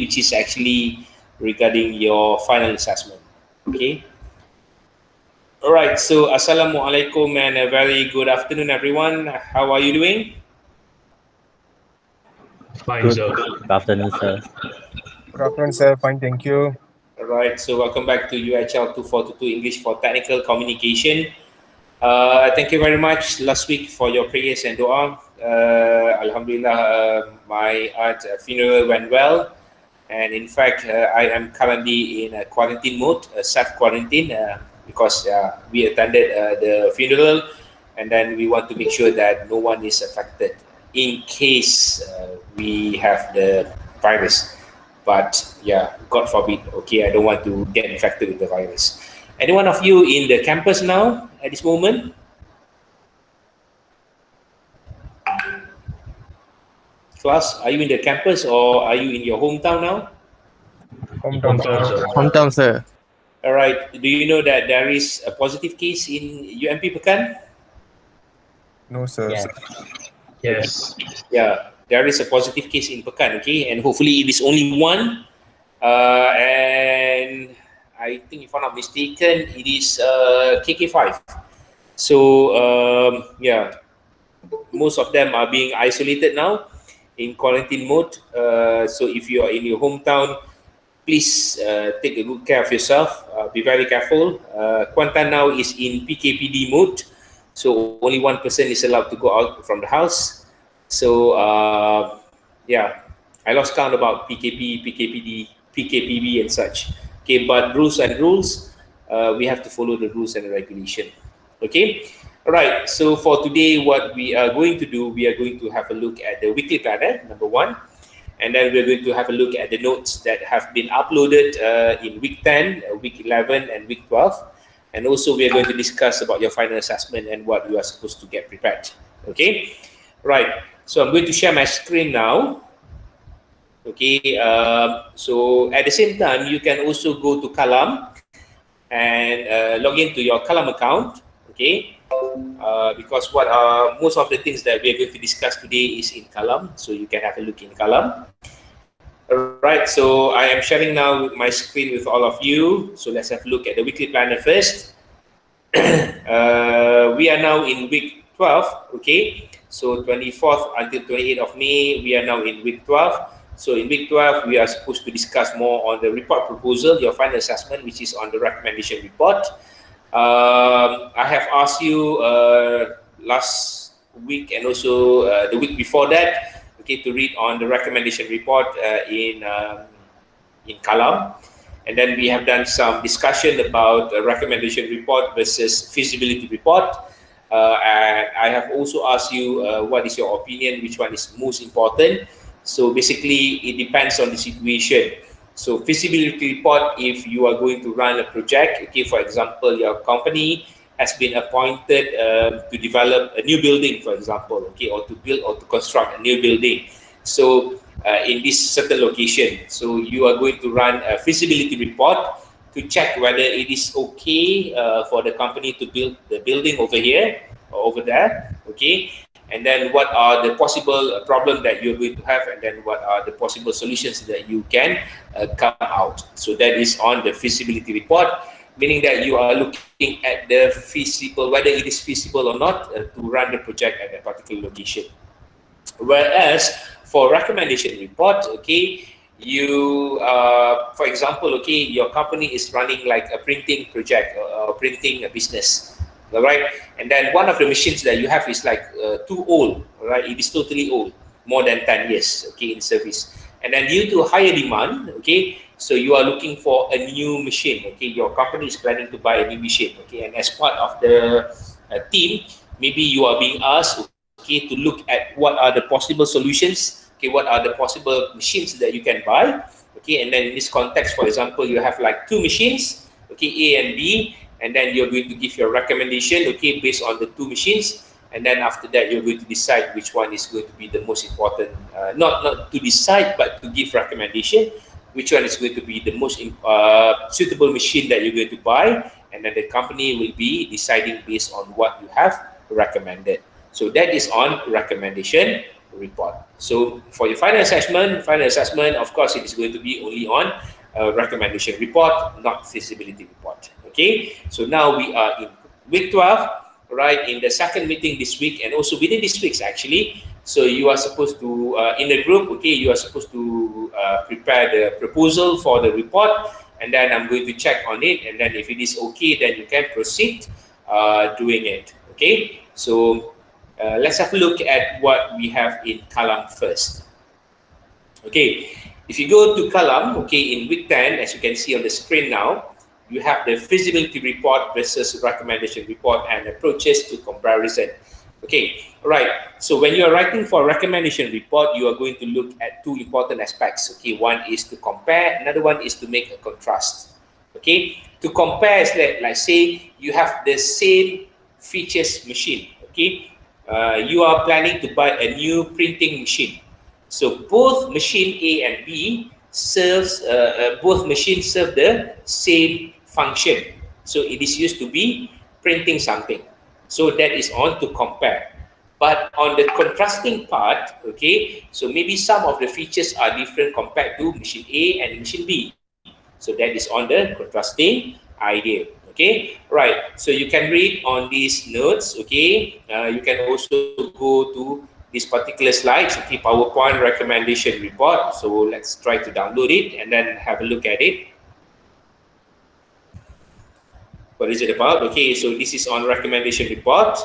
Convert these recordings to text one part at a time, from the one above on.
which is actually regarding your final assessment. Okay. All right. So, Assalamualaikum and a very good afternoon, everyone. How are you doing? Fine, sir. Good afternoon, sir. Good afternoon, sir. Fine, thank you. All right. So, welcome back to UHL2422 English for Technical Communication. Thank you very much last week for your prayers and dua. Alhamdulillah, my aunt's funeral went well. And in fact, I am currently in a quarantine mode, self-quarantine, because we attended the funeral, and then we want to make sure that no one is affected in case we have the virus. But yeah, God forbid, okay, I don't want to get infected with the virus. Any one of you in the campus now at this moment? Class, are you in the campus or are you in your hometown now? Hometown, sir. Hometown, sir. All right. Do you know that there is a positive case in UMP Pekan? No, sir. Yeah. Yes. Yeah, there is a positive case in Pekan, okay? And hopefully it is only one. And I think if I'm not mistaken, it is KK5. So, yeah, most of them are being isolated now in quarantine mode. So if you are in your hometown, please take a good care of yourself. Be very careful. Kuantan now is in PKPD mode. So only one person is allowed to go out from the house. So, yeah, I lost count about PKP, PKPD, PKPB and such. Okay, but rules, we have to follow the rules and regulation. Okay, all right. So for today, what we are going to do, we are going to have a look at the weekly planner, number one. And then we're going to have a look at the notes that have been uploaded in week 10, week 11, and week 12. And also we are going to discuss about your final assessment and what you are supposed to get prepared. Okay, right. So I'm going to share my screen now. Okay, so at the same time, you can also go to Kalam and log into your Kalam account. Okay, because most of the things that we are going to discuss today is in Kalam, so you can have a look in Kalam. All right, so I am sharing now my screen with all of you. So let's have a look at the weekly planner first. We are now in week 12, okay? So 24th until 28th of May, we are now in week 12. So in week 12, we are supposed to discuss more on the report proposal, your final assessment, which is on the recommendation report. I have asked you last week and also the week before that, okay, to read on the recommendation report in Kalam. And then we have done some discussion about the recommendation report versus feasibility report. And I have also asked you what is your opinion, which one is most important. So basically, it depends on the situation. So feasibility report, if you are going to run a project, okay, for example, your company has been appointed to develop a new building, for example, okay, or to build or to construct a new building. So in this certain location, so you are going to run a feasibility report to check whether it is okay for the company to build the building over here or over there, okay? And then what are the possible problems that you're going to have, and then what are the possible solutions that you can come out. So that is on the feasibility report, meaning that you are looking at the feasible, whether it is feasible or not to run the project at a particular location. Whereas for recommendation report, okay, you, for example, okay, your company is running like a printing project or printing a business. All right, and then one of the machines that you have is like too old, right? It is totally old, more than 10 years, okay, in service. And then due to higher demand, okay, so you are looking for a new machine, okay? Your company is planning to buy a new machine, okay? And as part of the team, maybe you are being asked, okay, to look at what are the possible solutions, okay, what are the possible machines that you can buy, okay? And then in this context, for example, you have like two machines, okay, A and B, and then you're going to give your recommendation, okay, based on the two machines. And then after that, you're going to decide which one is going to be the most important, not to decide, but to give recommendation, which one is going to be the most suitable machine that you're going to buy. And then the company will be deciding based on what you have recommended. So that is on recommendation report. So for your final assessment, of course, it is going to be only on recommendation report, not feasibility report. Okay, so now we are in week 12, right, in the second meeting this week, and also within this week actually. So you are supposed to, in the group, okay, you are supposed to prepare the proposal for the report, and then I'm going to check on it, and then if it is okay, then you can proceed doing it. Okay, so let's have a look at what we have in column first. Okay, if you go to column, okay, in week 10, as you can see on the screen now, you have the feasibility report versus recommendation report and approaches to comparison. Okay, all right. So when you are writing for a recommendation report, you are going to look at two important aspects. Okay, one is to compare, another one is to make a contrast. Okay, to compare is like say you have the same features machine. Okay, you are planning to buy a new printing machine. So both machine A and B both machines serve the same function. So it is used to be printing something. So that is on to compare. But on the contrasting part, okay, so maybe some of the features are different compared to machine A and machine B. So that is on the contrasting idea. Okay, right. So you can read on these notes. Okay, you can also go to this particular slides. Okay, PowerPoint recommendation report. So let's try to download it and then have a look at it. What is it about? Okay, so this is on recommendation report.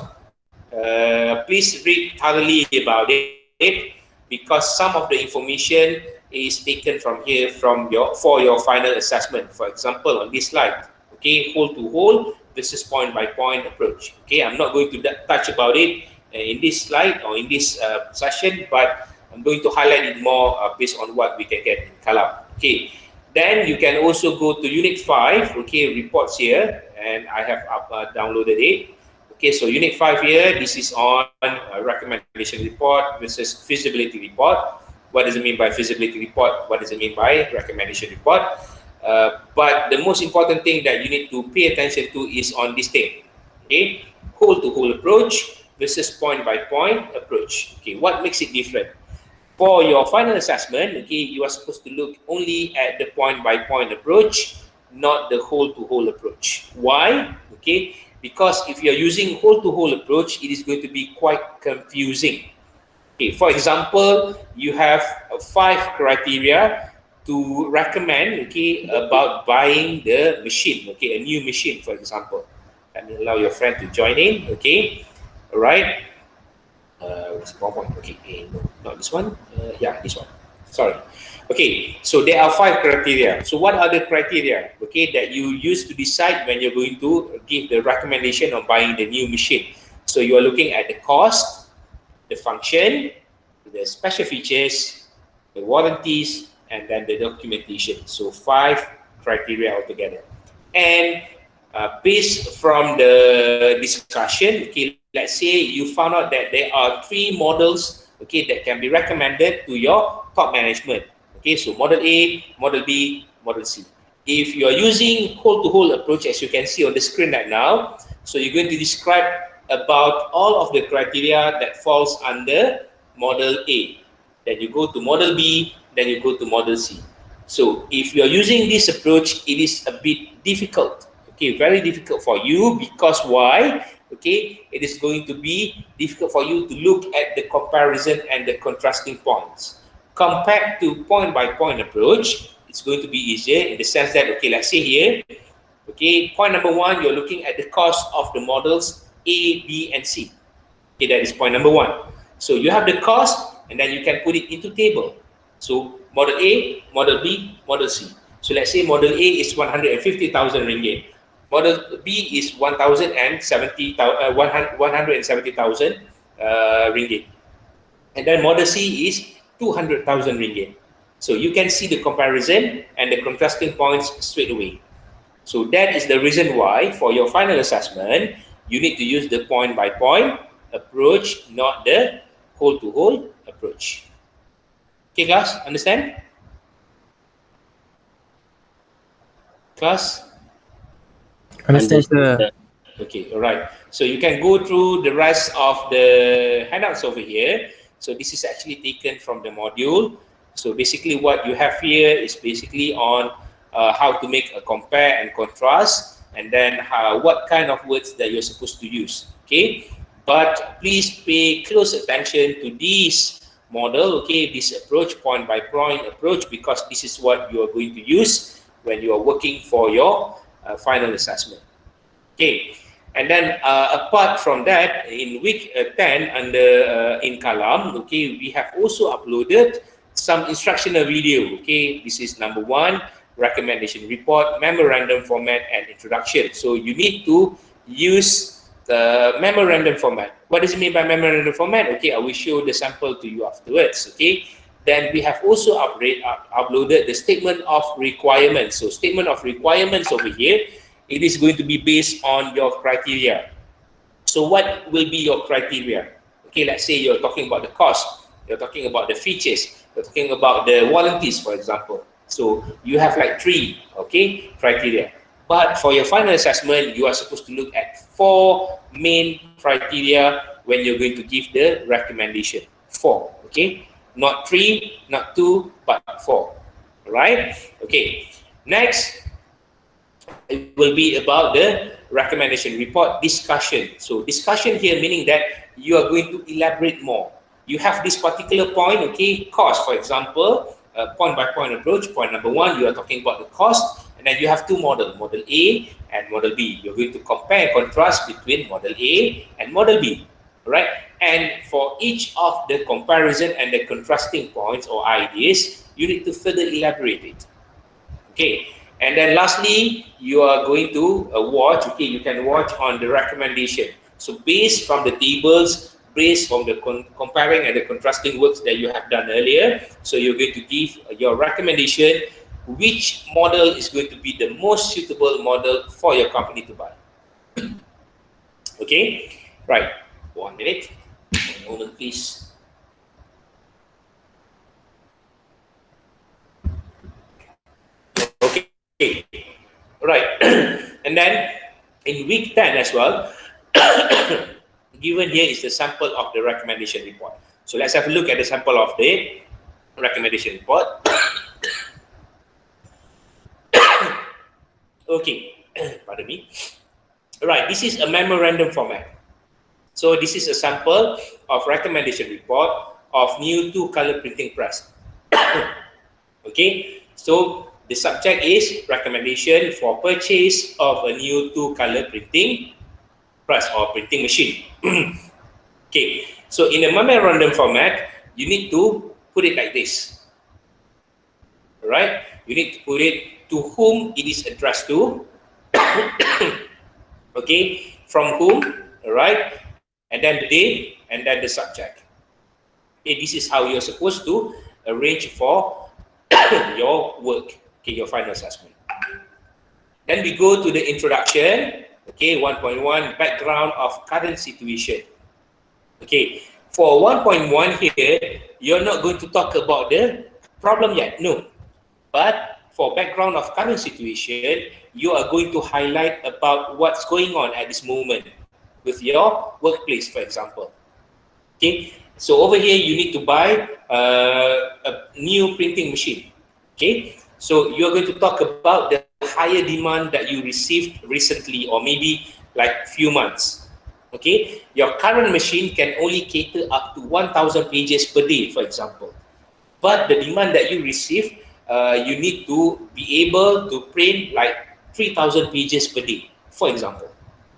Please read thoroughly about it because some of the information is taken from here for your final assessment. For example, on this slide, okay, whole to whole versus point by point approach. Okay, I'm not going to touch about it in this slide or in this session, but I'm going to highlight it more based on what we can get in column. Okay, then you can also go to unit 5, okay, reports here, and I have downloaded it. Okay, so unit 5 here, this is on recommendation report versus feasibility report. What does it mean by feasibility report? What does it mean by recommendation report? But the most important thing that you need to pay attention to is on this thing. Okay, whole-to-whole approach versus point-by-point approach. Okay, what makes it different? For your final assessment, okay, you are supposed to look only at the point-by-point approach, not the whole-to-whole approach. Why? Okay, because if you're using whole-to-whole approach, it is going to be quite confusing. Okay, for example, you have 5 criteria to recommend, okay, about buying the machine, okay, a new machine, for example. Let me allow your friend to join in, okay, all right. What's PowerPoint? Okay, no, not this one. Yeah, this one. Sorry. Okay, so there are 5 criteria. So what are the criteria, okay, that you use to decide when you're going to give the recommendation on buying the new machine? So you are looking at the cost, the function, the special features, the warranties, and then the documentation. So 5 criteria altogether. And based from the discussion, okay, let's say you found out that there are 3 models, okay, that can be recommended to your top management. Okay, so model A, model B, model C. If you are using whole-to-whole approach, as you can see on the screen right now, so you're going to describe about all of the criteria that falls under model A. Then you go to model B, then you go to model C. So if you're using this approach, it is a bit difficult. Okay, very difficult for you because why? Okay, it is going to be difficult for you to look at the comparison and the contrasting points. Compared to point-by-point approach, it's going to be easier in the sense that, okay, let's say here, okay, point number 1, you're looking at the cost of the models A, B, and C. Okay, that is point number 1. So you have the cost, and then you can put it into table. So model A, model B, model C. So let's say model A is 150,000 ringgit. Model B is 170,000 ringgit. And then model C is 200,000 ringgit. So you can see the comparison and the contrasting points straight away. So that is the reason why for your final assessment, you need to use the point-by-point approach, not the whole-to-whole approach. Okay, class, understand? Class? Understand, sir. Okay, all right. So you can go through the rest of the handouts over here. So this is actually taken from the module. So basically what you have here is basically on how to make a compare and contrast, and then what kind of words that you're supposed to use. Okay, but please pay close attention to this model, okay, this approach, point by point approach, because this is what you are going to use when you are working for your final assessment. Okay, and then apart from that, in week 10 under in Kalam, okay, we have also uploaded some instructional video. Okay, this is number 1, recommendation report, memorandum format, and introduction. So you need to use the memorandum format. What does it mean by memorandum format? Okay, I will show the sample to you afterwards. Okay, then we have also uploaded the statement of requirements. So statement of requirements over here, it is going to be based on your criteria. So what will be your criteria? Okay, let's say you're talking about the cost, you're talking about the features, you're talking about the warranties, for example. So you have like 3, okay, criteria. But for your final assessment, you are supposed to look at 4 main criteria when you're going to give the recommendation. 4, okay? Not 3, not 2, but 4. All right? Okay. Next, it will be about the recommendation report discussion. So discussion here meaning that you are going to elaborate more. You have this particular point, okay, cost, for example, point by point approach. Point number 1, you are talking about the cost, and then you have 2 models, model A and model B. You're going to compare and contrast between model A and model B, right? And for each of the comparison and the contrasting points or ideas, you need to further elaborate it. Okay, and then lastly, you are going to watch, okay, you can watch on the recommendation. So based from the tables, based from the comparing and the contrasting works that you have done earlier, so you're going to give your recommendation, which model is going to be the most suitable model for your company to buy. Okay, right, 1 minute, 1 moment please. Okay, right. And then in week 10 as well, given here is the sample of the recommendation report. So let's have a look at the sample of the recommendation report. Okay, pardon me. Right, this is a memorandum format. So this is a sample of recommendation report of new 2-color printing press. Okay, so the subject is recommendation for purchase of a new 2-color printing press or printing machine. Okay, so in a memorandum format, you need to put it like this. Right? You need to put it to whom it is addressed to. Okay, from whom, right? And then the date, and then the subject. Okay, this is how you're supposed to arrange for your work, okay, your final assessment. Then we go to the introduction, okay, 1.1, background of current situation. Okay, for 1.1 here, you're not going to talk about the problem yet, no. But for background of current situation, you are going to highlight about what's going on at this moment with your workplace, for example. Okay, so over here you need to buy a new printing machine. Okay, so you're going to talk about the higher demand that you received recently or maybe like few months. Okay, your current machine can only cater up to 1,000 pages per day, for example. But the demand that you receive, you need to be able to print like 3,000 pages per day, for example.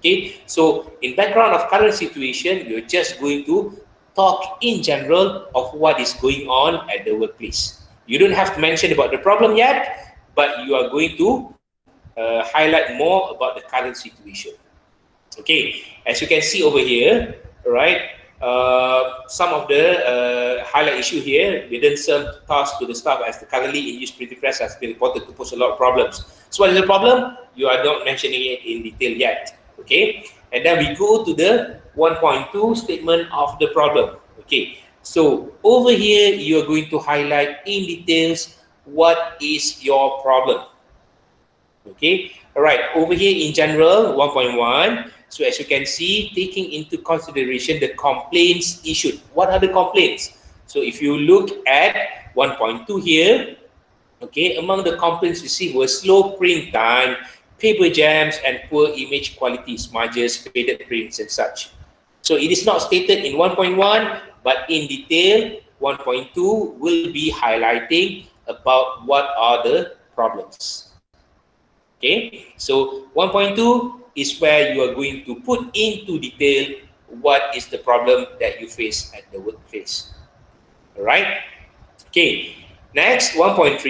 Okay, so in background of current situation, you're just going to talk in general of what is going on at the workplace. You don't have to mention about the problem yet, but you are going to highlight more about the current situation. Okay, as you can see over here, right, some of the highlight issue here, didn't serve task to the staff as the currently in use printing press has been reported to pose a lot of problems. So what is the problem? You are not mentioning it in detail yet. Okay, and then we go to the 1.2 statement of the problem. Okay, so over here you are going to highlight in details what is your problem. Okay, all right, over here in general 1.1, So as you can see, taking into consideration the complaints issued. What are the complaints? So if you look at 1.2 here, okay, among the complaints received were slow print time, paper jams, and poor image quality, smudges, faded prints, and such. So it is not stated in 1.1, but in detail, 1.2 will be highlighting about what are the problems. Okay, so 1.2 is where you are going to put into detail what is the problem that you face at the workplace. All right. Okay, next 1.3,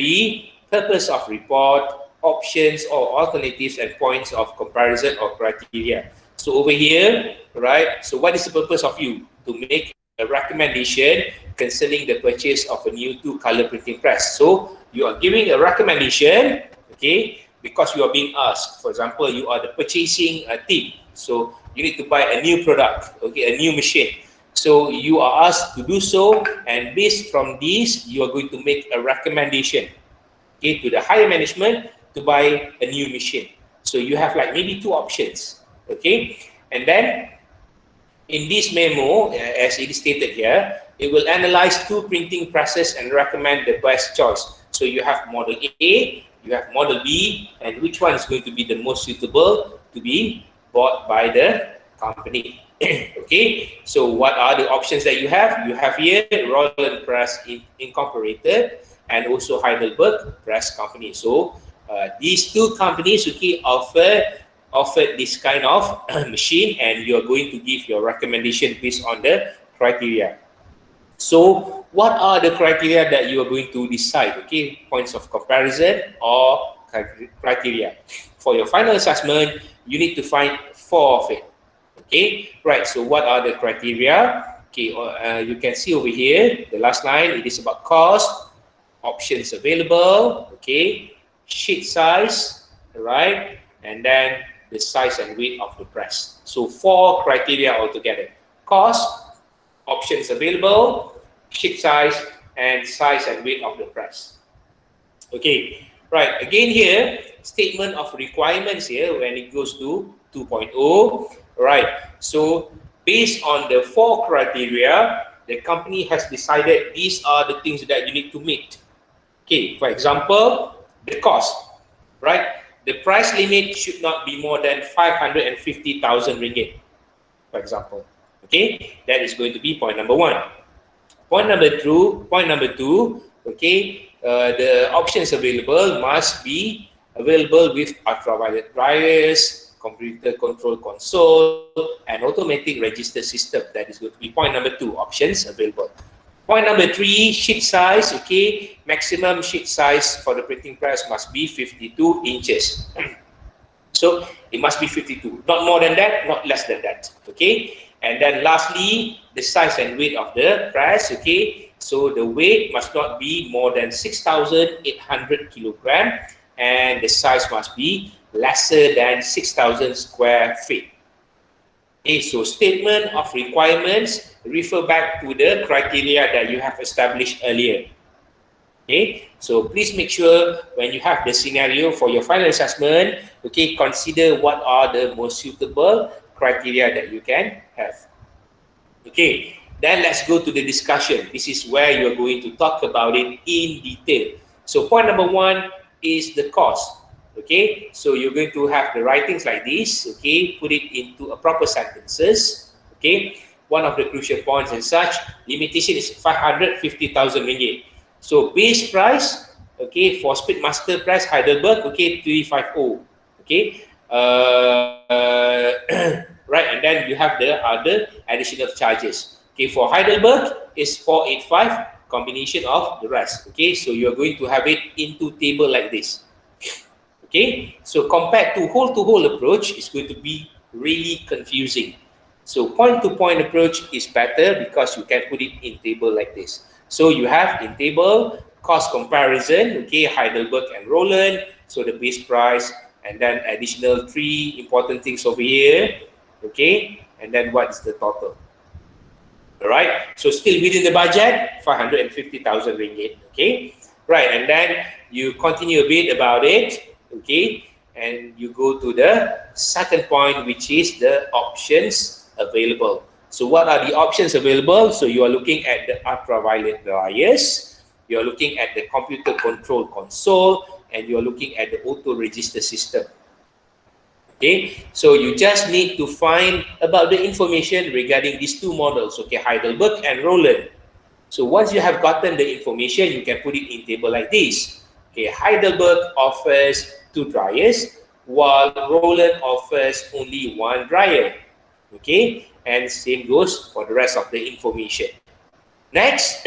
purpose of report, options or alternatives and points of comparison or criteria. So over here, right, so what is the purpose of you? To make a recommendation concerning the purchase of a new 2-color printing press. So you are giving a recommendation, okay, because you are being asked. For example, you are the purchasing team. So you need to buy a new product, okay, a new machine. So you are asked to do so, and based from this, you are going to make a recommendation, okay, to the higher management to buy a new machine. So you have like maybe 2 options, okay, and then in this memo, as it is stated here, it will analyze 2 printing presses and recommend the best choice. So you have model A, you have model B, and which one is going to be the most suitable to be bought by the company. Okay, so what are the options that you have? You have here Roland Press Incorporated and also Heidelberg Press Company. So these 2 companies, okay, offered this kind of machine, and you're going to give your recommendation based on the criteria. So what are the criteria that you are going to decide? Okay, points of comparison or criteria. For your final assessment, you need to find 4 of it. Okay, right, so what are the criteria? Okay, you can see over here, the last line, it is about cost, options available, okay, sheet size, right, and then the size and weight of the press. So 4 criteria altogether: cost, options available, sheet size, and size and weight of the press. Okay, right, again here, statement of requirements here when it goes to 2.0, right, so based on the 4 criteria, the company has decided these are the things that you need to meet. Okay, for example, the cost, right? The price limit should not be more than 550,000 ringgit, for example. Okay, that is going to be point number 1. Point number 2, okay, the options available must be available with ultraviolet dryers, computer control console, and automatic register system. That is going to be point number 2, options available. Point number 3, sheet size, okay, maximum sheet size for the printing press must be 52 inches. So it must be 52, not more than that, not less than that, okay. And then lastly, the size and weight of the press, okay. So the weight must not be more than 6,800 kilogram, and the size must be lesser than 6,000 square feet. Okay, so statement of requirements refer back to the criteria that you have established earlier. Okay, so please make sure when you have the scenario for your final assessment, okay, consider what are the most suitable criteria that you can have. Okay, then let's go to the discussion. This is where you're going to talk about it in detail. So point number 1 is the cost. Okay, so you're going to have the writings like this, okay, put it into a proper sentences. Okay, one of the crucial points and such, limitation is 550,000 ringgit. So base price, okay, for Speedmaster Press Heidelberg, okay, 350, okay, right, and then you have the other additional charges. Okay, for Heidelberg is 485, combination of the rest. Okay, so you're going to have it into table like this. Okay, so compared to whole approach, it's going to be really confusing. So point-to-point approach is better because you can put it in table like this. So you have in table cost comparison, okay, Heidelberg and Roland, so the base price, and then additional 3 important things over here, okay, and then what is the total? All right, so still within the budget, 550,000 ringgit, okay, right, and then you continue a bit about it, okay, and you go to the second point, which is the options available. So what are the options available? So you are looking at the ultraviolet dryers, you are looking at the computer control console, and you are looking at the auto register system. Okay, so you just need to find about the information regarding these two models, okay, Heidelberg and Roland. So once you have gotten the information, you can put it in table like this. Okay, Heidelberg offers 2 dryers, while Roland offers only 1 dryer. Okay, and same goes for the rest of the information. Next,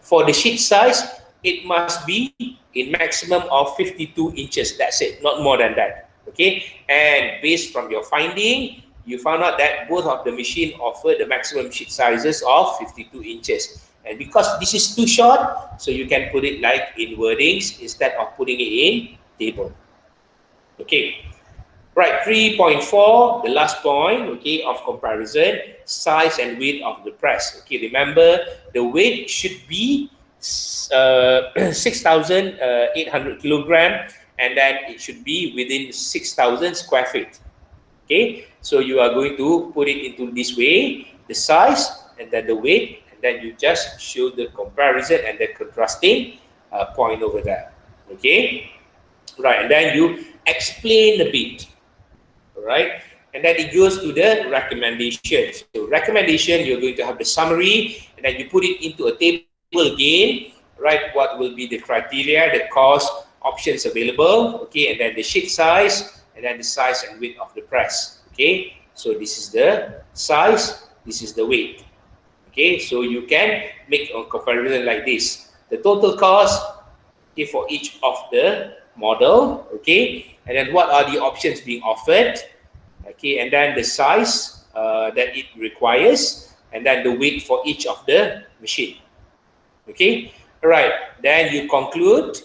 for the sheet size, it must be in maximum of 52 inches. That's it, not more than that. Okay, and based from your finding, you found out that both of the machine offer the maximum sheet sizes of 52 inches. And because this is too short, so you can put it like in wordings instead of putting it in table. Okay. Right, 3.4, the last point, okay, of comparison, size and weight of the press. Okay, remember the weight should be 6,800 kilogram, and then it should be within 6,000 square feet. Okay, so you are going to put it into this way, the size and then the weight, and then you just show the comparison and the contrasting point over there. Okay, right, and then you explain a bit. Right, and then it goes to the recommendation. So recommendation, you're going to have the summary, and then you put it into a table again, right? What will be the criteria, the cost, options available, okay, and then the sheet size, and then the size and weight of the press. Okay, so this is the size, this is the weight. Okay, so you can make a comparison like this. The total cost, okay, for each of the model, okay, and then what are the options being offered, okay, and then the size that it requires, and then the weight for each of the machine. Okay, all right, then you conclude,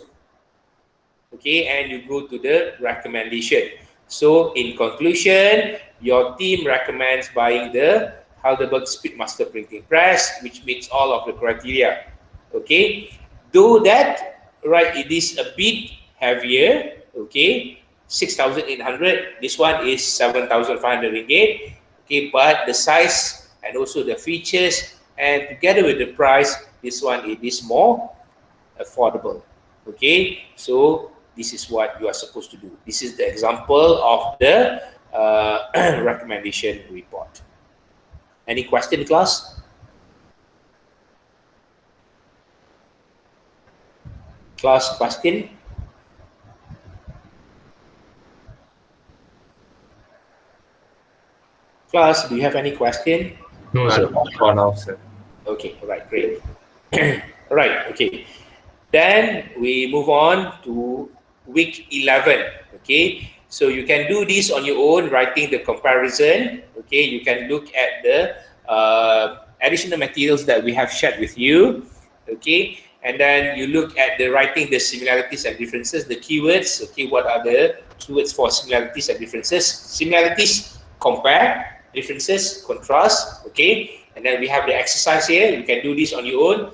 okay, and you go to the recommendation. So in conclusion, your team recommends buying the Heidelberg Speedmaster printing press, which meets all of the criteria. Okay, though that, right, it is a bit heavier, okay, 6,800, this one is 7,500 ringgit, okay, but the size and also the features and together with the price, this one it is more affordable. Okay, so this is what you are supposed to do. This is the example of the recommendation report. Any question, class? Class question? Class, do you have any question? No, sir. For now, sir. Okay, all right, great. All right, okay. Then we move on to week 11. Okay, so you can do this on your own, writing the comparison. Okay, you can look at the additional materials that we have shared with you. Okay, and then you look at the writing the similarities and differences, the keywords. Okay, what are the keywords for similarities and differences? Similarities, compare. Differences, contrast. Okay, and then we have the exercise here. You can do this on your own.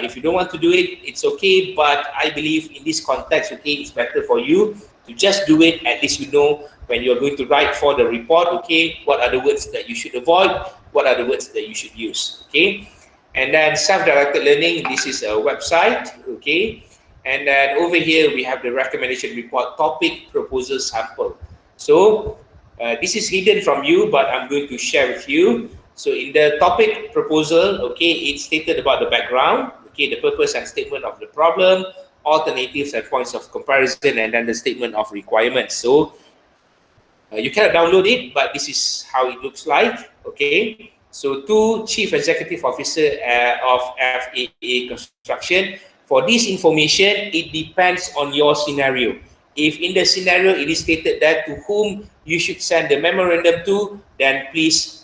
If you don't want to do it, it's okay, but I believe in this context, okay, it's better for you to just do it. At least you know when you're going to write for the report, okay, what are the words that you should avoid, what are the words that you should use, okay. And then self-directed learning, this is a website, okay. And then over here we have the recommendation report topic proposal sample. So this is hidden from you, but I'm going to share with you. So in the topic proposal, okay, it's stated about the background, okay, the purpose and statement of the problem, alternatives and points of comparison, and then the statement of requirements. So you cannot download it, but this is how it looks like, okay. So to Chief Executive Officer of FAA Construction, for this information, it depends on your scenario. If in the scenario it is stated that to whom you should send the memorandum to, then please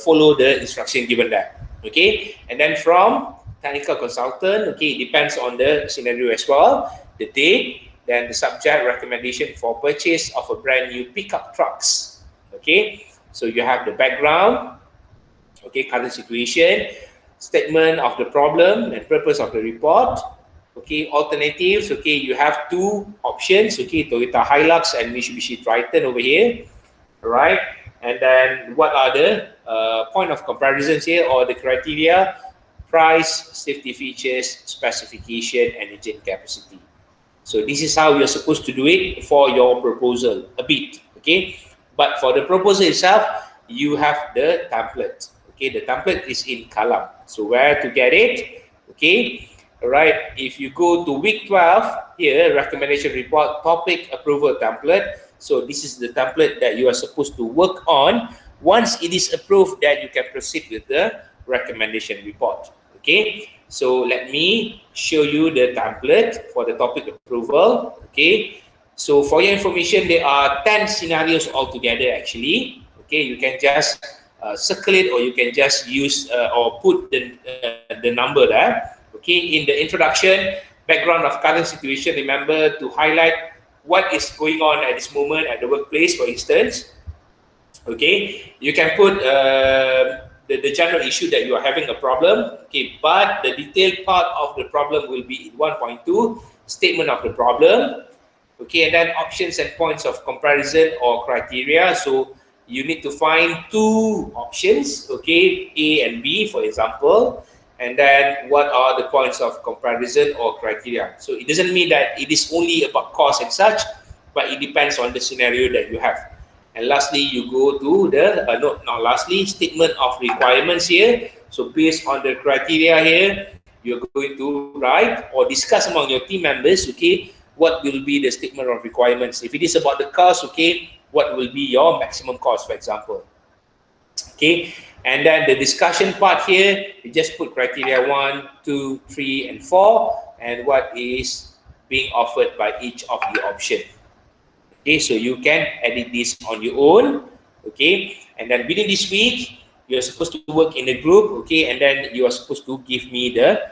follow the instruction given there. Okay, and then from technical consultant, okay, it depends on the scenario as well, the date, then the subject, recommendation for purchase of a brand new pickup trucks. Okay, so you have the background, okay, current situation, statement of the problem and purpose of the report, Okay, alternatives, okay, you have two options, okay, Toyota Hilux and Mitsubishi Triton over here, all right? And then what are the point of comparisons here, or the criteria? Price, safety features, specification, and engine capacity. So this is how you're supposed to do it for your proposal, a bit, okay? But for the proposal itself, you have the template, okay? The template is in column. So where to get it, okay? All right, if you go to week 12, here, recommendation report, topic approval template. So this is the template that you are supposed to work on. Once it is approved, then you can proceed with the recommendation report, okay? So let me show you the template for the topic approval, okay? So for your information, there are 10 scenarios altogether actually, okay? You can just circle it, or you can just use or put the number there. Okay, in the introduction, background of current situation, remember to highlight what is going on at this moment at the workplace, for instance. Okay, you can put the general issue that you are having a problem, okay, but the detailed part of the problem will be in 1.2, statement of the problem, okay, and then options and points of comparison or criteria. So you need to find two options, okay, A and B, for example, and then what are the points of comparison or criteria. So it doesn't mean that it is only about cost and such, but it depends on the scenario that you have. And lastly, you go to the, not lastly, statement of requirements here. So based on the criteria here, you're going to write or discuss among your team members, okay, what will be the statement of requirements. If it is about the cost, okay, what will be your maximum cost, for example. Okay, and then the discussion part here, you just put criteria 1, 2, 3, and 4, and what is being offered by each of the option. Okay, so you can edit this on your own. Okay, and then within this week, you're supposed to work in a group. Okay, and then you are supposed to give me the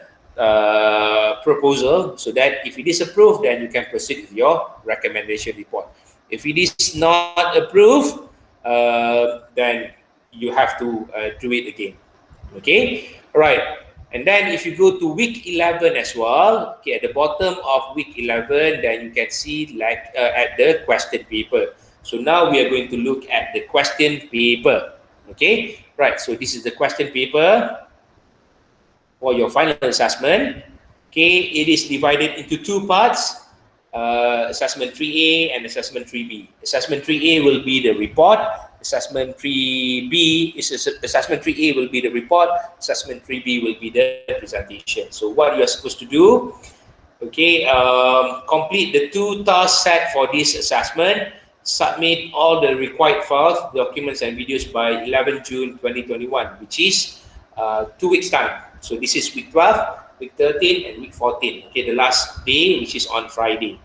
proposal, so that if it is approved, then you can proceed with your recommendation report. If it is not approved, then you have to do it again. Okay, all right. And then if you go to week 11 as well, okay, at the bottom of week 11, then you can see like at the question paper. So now we are going to look at the question paper. Okay, right. So this is the question paper for your final assessment. Okay, it is divided into two parts. Assessment 3A and Assessment 3B. Assessment 3A will be the report. Assessment 3B is Assessment 3A will be the report. Assessment 3B will be the presentation. So what you are supposed to do, okay, complete the two task set for this assessment. Submit all the required files, documents, and videos by 11 June 2021, which is 2 weeks time. So this is week 12, week 13, and week 14. Okay, the last day, which is on Friday.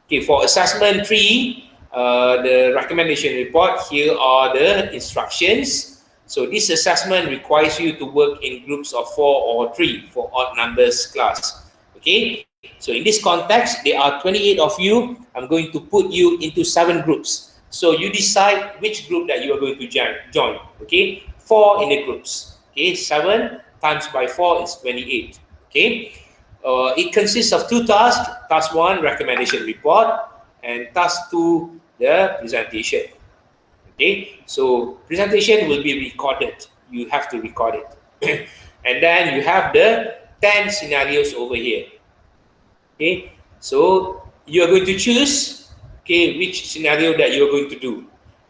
Okay, for assessment 3, the recommendation report, here are the instructions. So this assessment requires you to work in groups of 4 or 3 for odd numbers class. Okay, so in this context, there are 28 of you. I'm going to put you into 7 groups. So you decide which group that you are going to join. Okay, 4 in the groups. Okay, 7 times by 4 is 28. Okay. It consists of 2 tasks. Task 1, recommendation report, and task 2, the presentation. Okay, so presentation will be recorded. You have to record it. And then you have the 10 scenarios over here. Okay, so you are going to choose, okay, which scenario that you are going to do.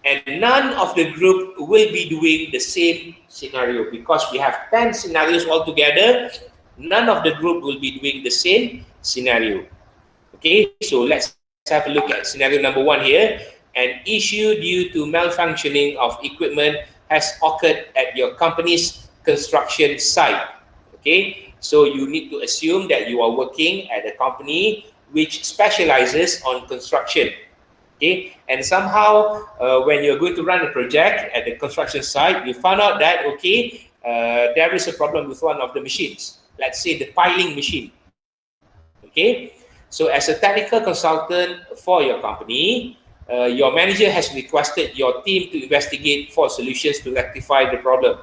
And none of the group will be doing the same scenario, because we have 10 scenarios altogether. None of the group will be doing the same scenario. Okay, so let's have a look at scenario number 1 here. An issue due to malfunctioning of equipment has occurred at your company's construction site. Okay, so you need to assume that you are working at a company which specializes on construction. Okay, and somehow when you're going to run a project at the construction site, you found out that, okay, there is a problem with one of the machines. Let's say the piling machine. Okay, so as a technical consultant for your company, your manager has requested your team to investigate for solutions to rectify the problem.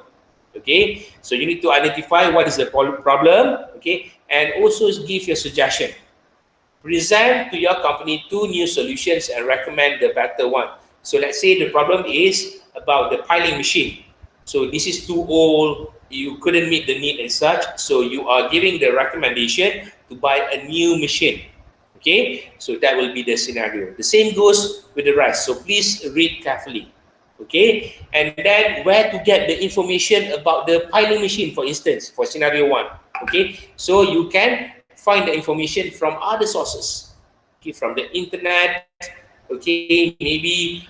Okay, so you need to identify what is the problem, okay, and also give your suggestion. Present to your company 2 new solutions and recommend the better one. So let's say the problem is about the piling machine. So this is too old, you couldn't meet the need and such, so you are giving the recommendation to buy a new machine. Okay, so that will be the scenario. The same goes with the rest, so please read carefully. Okay, and then where to get the information about the piling machine, for instance, for scenario 1. Okay, so you can find the information from other sources. Okay, from the internet, okay, maybe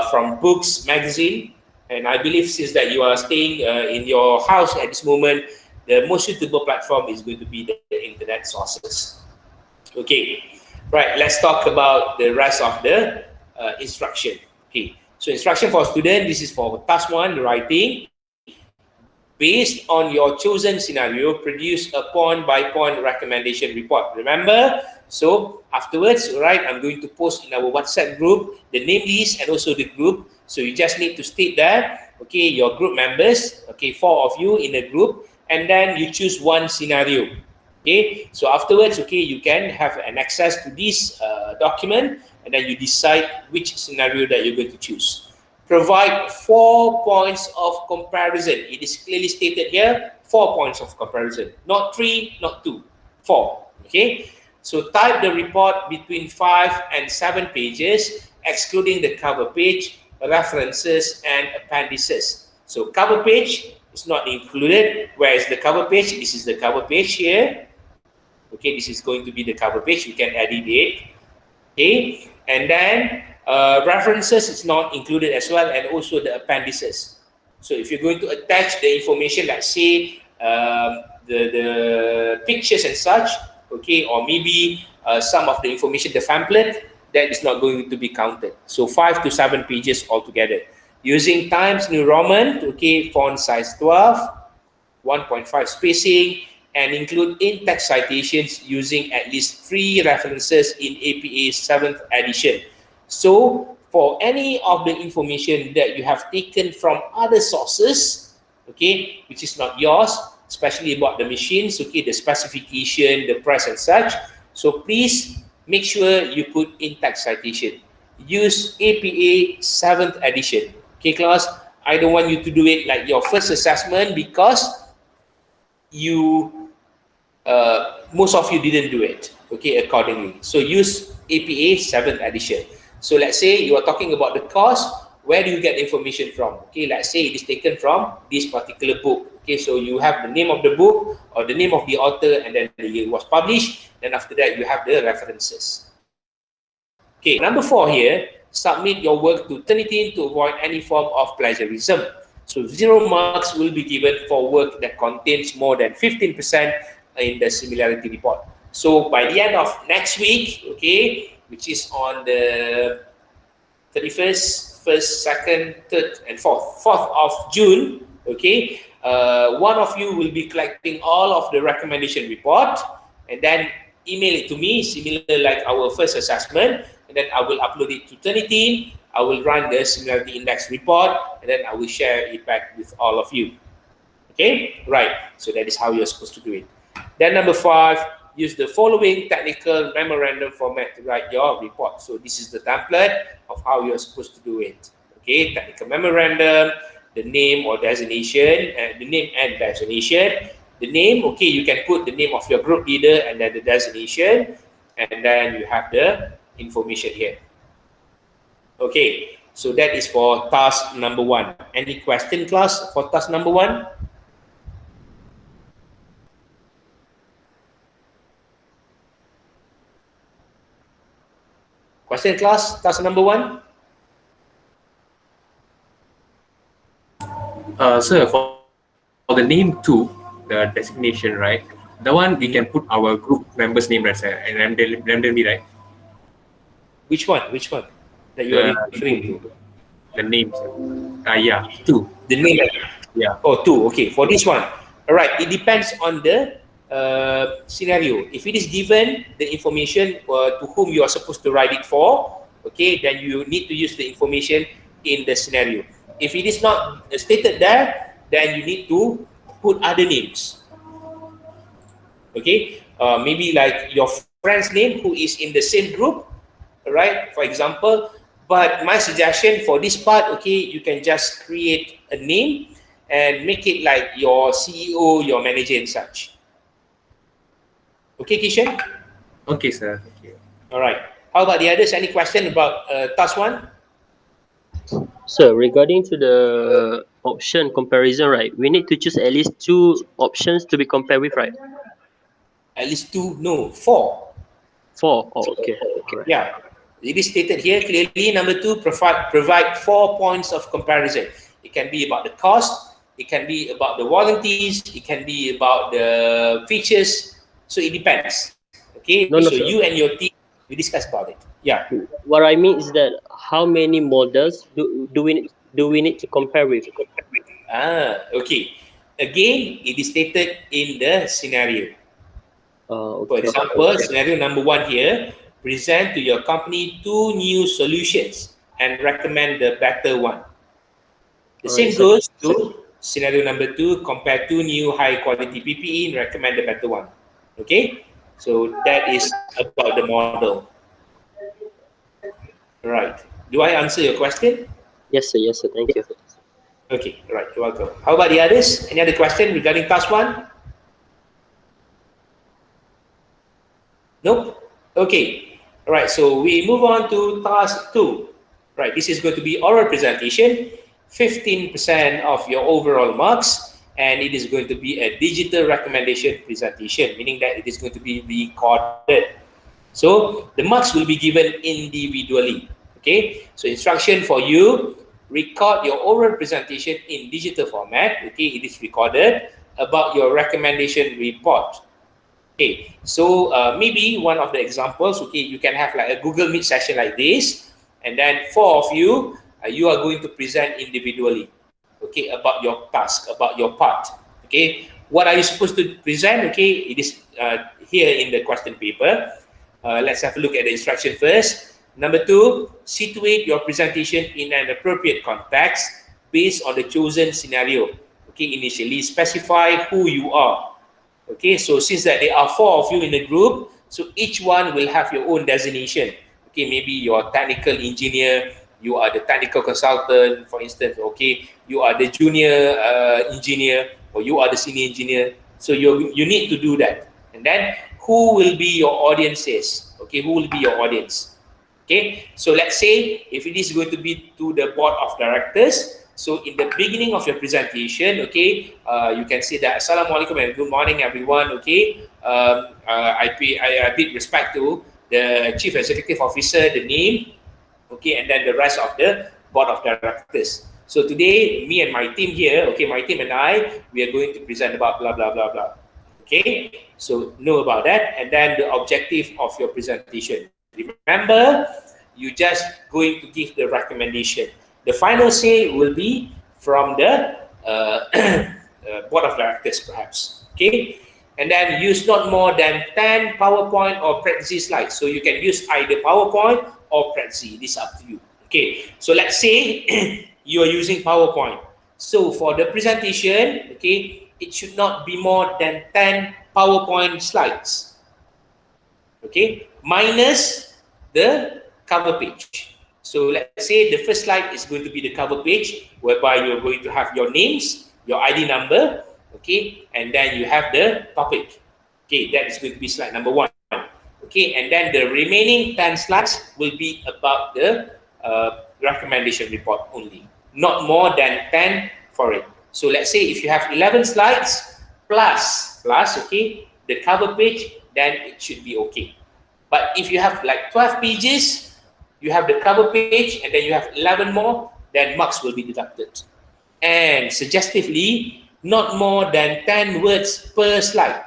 from books, magazine. And I believe since that you are staying in your house at this moment, the most suitable platform is going to be the internet sources. Okay, right, let's talk about the rest of the instruction. Okay, so instruction for student, this is for task 1, the writing. Based on your chosen scenario, produce a point-by-point recommendation report. Remember, so afterwards, right, I'm going to post in our WhatsApp group the name list and also the group. So you just need to state that, okay, your group members, okay, 4 of you in a group, and then you choose one scenario. Okay, so afterwards, okay, you can have an access to this document, and then you decide which scenario that you're going to choose. Provide 4 points of comparison. It is clearly stated here, 4 points of comparison. Not 3, not 2, 4. Okay, so type the report between 5 and 7 pages, excluding the cover page, references, and appendices. So cover page is not included. Where is the cover page? This is the cover page here. Okay, this is going to be the cover page. You can edit it. Okay, and then references is not included as well, and also the appendices. So if you're going to attach the information, let's say the pictures and such, okay, or maybe some of the information, the pamphlet, that is not going to be counted. So 5 to 7 pages altogether. Using Times New Roman, okay, font size 12, 1.5 spacing, and include in-text citations using at least 3 references in APA 7th edition. So for any of the information that you have taken from other sources, okay, which is not yours, especially about the machines, okay, the specification, the price and such, so please make sure you put in-text citation. Use APA 7th edition. Okay, class, I don't want you to do it like your first assessment because you most of you didn't do it, okay, accordingly. So use APA 7th edition. So let's say you are talking about the cost, where do you get information from? Okay, let's say it is taken from this particular book. Okay, so you have the name of the book or the name of the author, and then the year it was published. Then after that, you have the references. Okay, number 4 here, submit your work to Turnitin to avoid any form of plagiarism. So 0 marks will be given for work that contains more than 15% in the similarity report. So by the end of next week, okay, which is on the 31st, 1st, 2nd, 3rd, and 4th of June, okay, one of you will be collecting all of the recommendation report and then email it to me, similar like our first assessment, and then I will upload it to Turnitin. I will run the similarity index report, and then I will share it back with all of you. Okay, right, so that is how you're supposed to do it. Then number 5, use the following technical memorandum format to write your report. So this is the template of how you're supposed to do it. Okay, technical memorandum, the name or designation, and the name and designation. The name, okay, you can put the name of your group leader and then the designation, and then you have the information here. Okay, so that is for task number 1. Any question, class, for task number 1? Question, class, task number 1? Sir, for the name 2, the designation, right? The one we can put our group members' name, right, sir? And randomly, right? Which one? Which one that you are referring to? The names. Yeah, 2. The name. Yeah. Oh, 2. Okay, for this one. All right, it depends on the scenario. If it is given the information to whom you are supposed to write it for, okay, then you need to use the information in the scenario. If it is not stated there, then you need to put other names. Okay, maybe like your friend's name who is in the same group, right? For example, but my suggestion for this part, okay, you can just create a name and make it like your CEO, your manager and such. Okay, Kishan? Okay, sir. Thank you. All right. How about the others? Any question about task one? So regarding to the option comparison, right? We need to choose at least two options to be compared with, right? At least two? No, four. Four. Oh, okay. All right. Yeah. It is stated here clearly. Number two, provide 4 points of comparison. It can be about the cost. It can be about the warranties. It can be about the features. So it depends. Okay. No, So sir. you and your team, we discuss about it. Yeah. What I mean is that how many models do we need to compare with? Okay. Again, it is stated in the scenario. For Okay. example, scenario number one here, present to your company 2 new solutions and recommend the better one. The Alright, same goes to scenario number 2, compare 2 new high quality PPE and recommend the better one. Okay, so that is about the model. Right. Do I answer your question? Yes, sir. Yes, sir. Thank you. Okay, right. You're welcome. How about the others? Any other question regarding task one? Nope. Okay. All right. So we move on to task two. Right. This is going to be oral presentation, 15% of your overall marks, and it is going to be a digital recommendation presentation, meaning that it is going to be recorded. So the marks will be given individually. Okay. So instruction for you: record your oral presentation in digital format. Okay. It is recorded about your recommendation report. Okay, so maybe one of the examples, okay, you can have like a Google Meet session like this, and then 4 of you, you are going to present individually, okay, about your task, about your part, okay. What are you supposed to present? Okay, it is here in the question paper. Let's have a look at the instruction first. Number 2, situate your presentation in an appropriate context based on the chosen scenario. Okay, initially specify who you are. Okay, so since that there are 4 of you in the group, so each one will have your own designation. Okay, maybe you're technical engineer, you are the technical consultant, for instance. Okay, you are the junior engineer, or you are the senior engineer. So you need to do that. And then who will be your audiences? Okay, who will be your audience? Okay, so let's say if it is going to be to the board of directors, so in the beginning of your presentation, okay, you can say that Assalamualaikum and good morning everyone. Okay, I bid respect to the chief executive officer, the name, okay, and then the rest of the board of directors. So today, me and my team here, okay, my team and I, we are going to present about blah blah blah blah. Okay, so know about that, and then the objective of your presentation. Remember, you just going to give the recommendation. The final say will be from the board of directors, perhaps. Okay, and then use not more than 10 PowerPoint or Prezi slides. So you can use either PowerPoint or Prezi. This is up to you. Okay, so let's say you are using PowerPoint. So for the presentation, okay, it should not be more than 10 PowerPoint slides. Okay, minus the cover page. So let's say the first slide is going to be the cover page, whereby you're going to have your names, your ID number, okay, and then you have the topic. Okay, that is going to be slide number 1. Okay, and then the remaining 10 slides will be about the recommendation report only, not more than 10 for it. So let's say if you have 11 slides plus, okay, the cover page, then it should be okay. But if you have like 12 pages, you have the cover page, and then you have 11 more, then marks will be deducted. And suggestively, not more than 10 words per slide.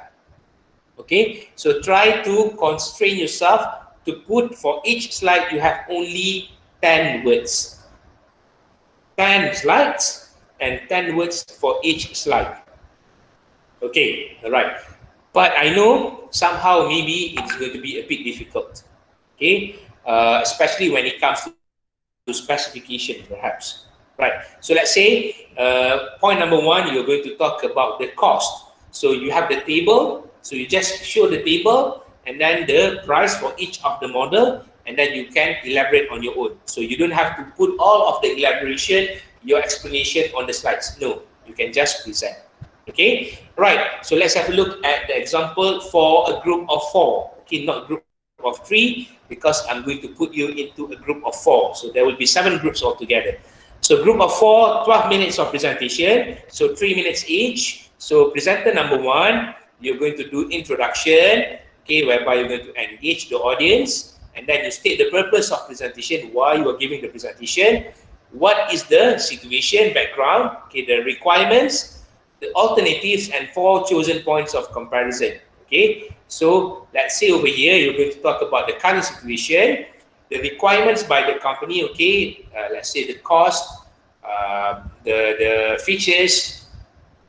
Okay, so try to constrain yourself to put for each slide you have only 10 words. 10 slides and 10 words for each slide. Okay, all right. But I know somehow maybe it's going to be a bit difficult. Okay, especially when it comes to specification, perhaps. Right. So let's say point number 1, you're going to talk about the cost. So you have the table. So you just show the table and then the price for each of the model, and then you can elaborate on your own. So you don't have to put all of the elaboration, your explanation on the slides. No, you can just present. Okay, right. So let's have a look at the example for a group of 4. Okay, not a group of 3, because I'm going to put you into a group of 4. So there will be 7 groups altogether. So group of 4, 12 minutes of presentation. So 3 minutes each. So presenter number 1, you're going to do introduction, okay, whereby you're going to engage the audience, and then you state the purpose of presentation, why you are giving the presentation, what is the situation, background, okay, the requirements, the alternatives, and 4 chosen points of comparison. Okay, so let's say over here you're going to talk about the current situation, the requirements by the company. Okay, let's say the cost, the features,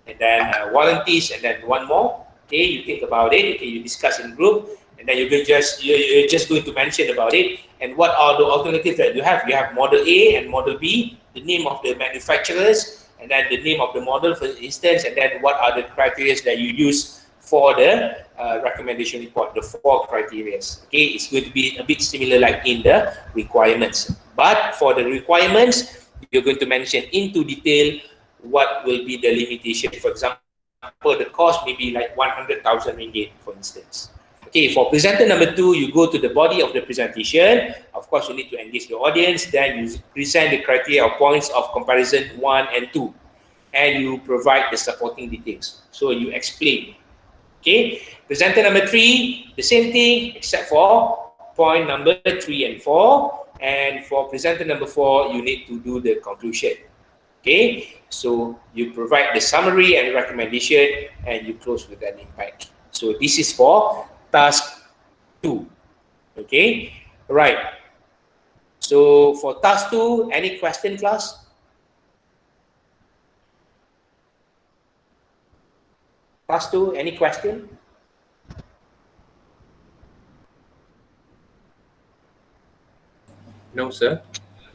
and then warranties, and then one more. Okay, you think about it. Okay, you discuss in group, and then you're just going to mention about it. And what are the alternatives that you have? You have model A and model B, the name of the manufacturers, and then the name of the model, for instance, and then what are the criteria that you use for the recommendation report, the 4 criteria. Okay, it's going to be a bit similar like in the requirements. But for the requirements, you're going to mention into detail what will be the limitation. For example, the cost may be like 100,000 ringgit, for instance. Okay, for presenter number 2, you go to the body of the presentation. Of course, you need to engage the audience. Then you present the criteria or points of comparison 1 and 2. And you provide the supporting details. So you explain. Okay, presenter number 3, the same thing except for point number 3 and 4. And for presenter number 4, you need to do the conclusion. Okay, so you provide the summary and recommendation, and you close with an impact. So this is for task 2. Okay, right. So for task 2, any question, class? Task 2, any question? No, sir.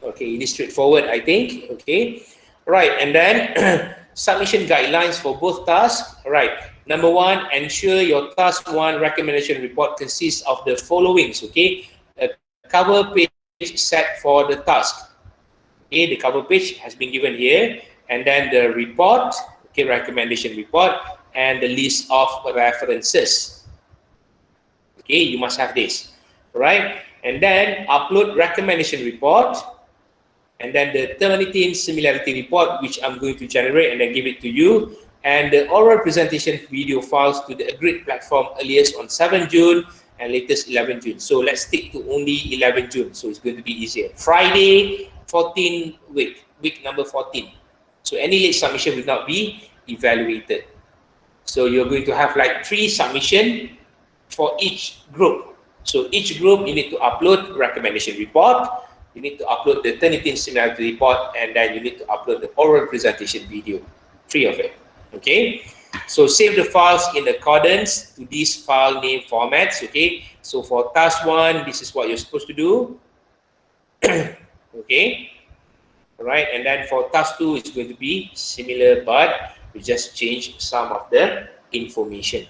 Okay, it is straightforward, I think. Okay, right. And then submission guidelines for both tasks. Right. Number 1, ensure your task 1 recommendation report consists of the following. Okay, a cover page set for the task. Okay, the cover page has been given here, and then the report, okay, recommendation report, and the list of references. Okay, you must have this, right? And then upload recommendation report, and then the Turnitin similarity report, which I'm going to generate and then give it to you, and the oral presentation video files to the agreed platform earliest on 7 June and latest 11 June. So let's stick to only 11 June. So it's going to be easier. Friday, 14 week number 14. So any late submission will not be evaluated. So you're going to have like 3 submission for each group. So each group you need to upload recommendation report, you need to upload the Turnitin similarity report, and then you need to upload the oral presentation video. 3 of it. Okay. So save the files in accordance to these file name formats. Okay. So for task 1, this is what you're supposed to do. Okay. All right. And then for task 2, it's going to be similar, but we just change some of the information.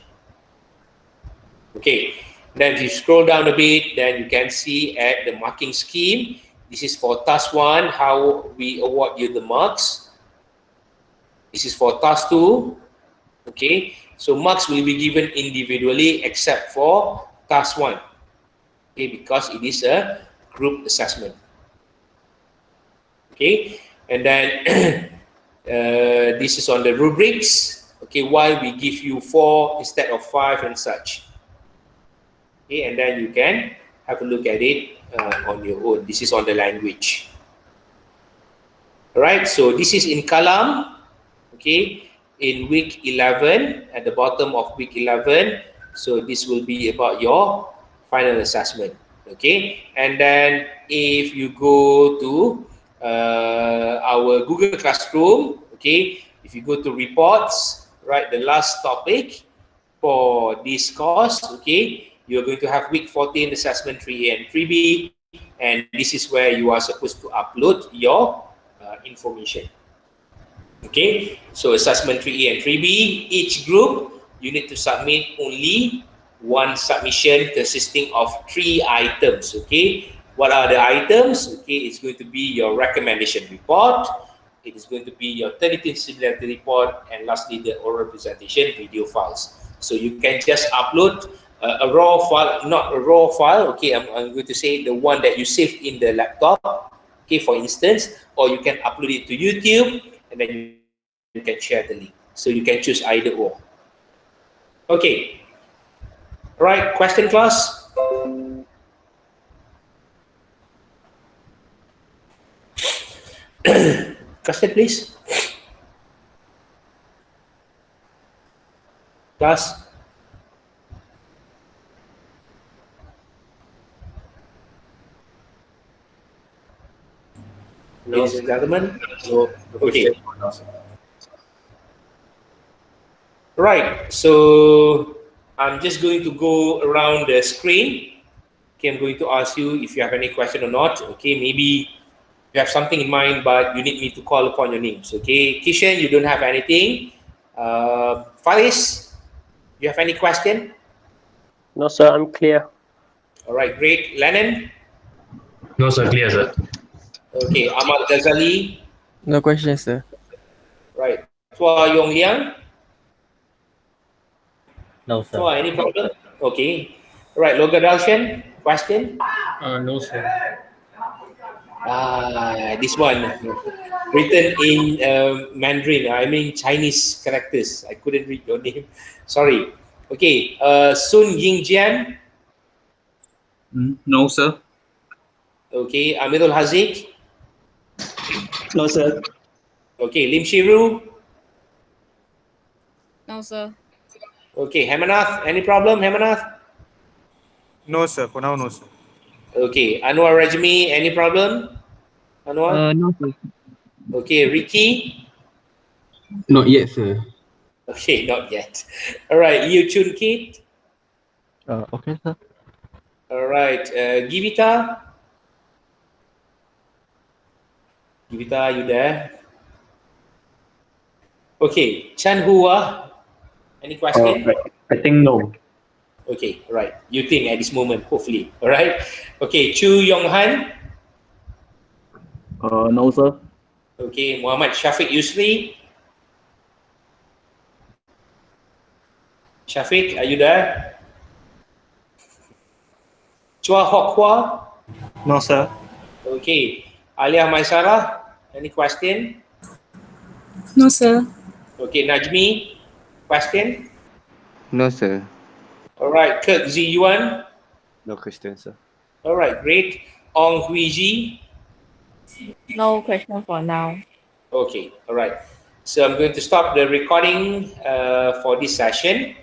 Okay. Then if you scroll down a bit, then you can see at the marking scheme. This is for task 1, how we award you the marks. This is for task 2. Okay, so marks will be given individually except for task 1. Okay, because it is a group assessment. Okay, and then this is on the rubrics. Okay, why we give you 4 instead of 5 and such. Okay, and then you can have a look at it on your own. This is on the language. All right, so this is in Kalam. Okay, in week 11, at the bottom of week 11. So this will be about your final assessment. Okay, and then if you go to our Google Classroom, okay, if you go to reports, right, the last topic for this course, okay, you're going to have week 14 assessment 3A and 3B, and this is where you are supposed to upload your information. Okay, so assessment 3A and 3B, each group you need to submit only one submission consisting of 3 items. Okay, what are the items? Okay, it's going to be your recommendation report, it is going to be your 32 similarity report, and lastly the oral presentation video files. So you can just upload a raw file, not a raw file. Okay, I'm going to say the one that you saved in the laptop, okay, for instance, or you can upload it to YouTube and then you can share the link. So you can choose either or. Okay, right, question class. Question please. Class. Ladies and gentlemen. So, Okay. Right, so I'm just going to go around the screen. Okay, I'm going to ask you if you have any question or not. Okay, maybe you have something in mind, but you need me to call upon your names. Okay, Kishan, you don't have anything. Faris, you have any question? No, sir, I'm clear. All right, great. Lennon? No, sir. Clear, sir. Okay, Ahmad Ghazali? No question, sir. Right. Tua Yong Liang? No, sir. Tua, any problem? Okay. All right, Logan Dalshan, question? No, sir. This one written in Mandarin. I mean Chinese characters. I couldn't read your name. Sorry. Okay. Sun Yingjian. No, sir. Okay. Amirul Haziq. No, sir. Okay. Lim Shiru. No, sir. Okay. Hemanath. Any problem, Hemanath? No, sir. For now, no, sir. Okay. Anwar Rajmi. Any problem? Anwar? No, sir. Okay. Ricky. Not yet, sir. Okay. Not yet. All right. Yu Chun Kit. Okay, sir. All right. Givita. Givita, are you there? Okay. Chan Hua. Any question? I think no. Okay, right. You think at this moment, hopefully. All right. Okay, Chu Yong Han. No, sir. Okay, Muhammad Shafiq Yusri. Shafiq, are you there? Chua Hock Hua. No, sir. Okay. Alia Maisara. Any question? No, sir. Okay, Najmi. Question? No, sir. All right. Kirk Z Yuan. No question, sir. All right, great. Ong Hui Ji. No question for now. Okay, all right. So I'm going to stop the recording for this session.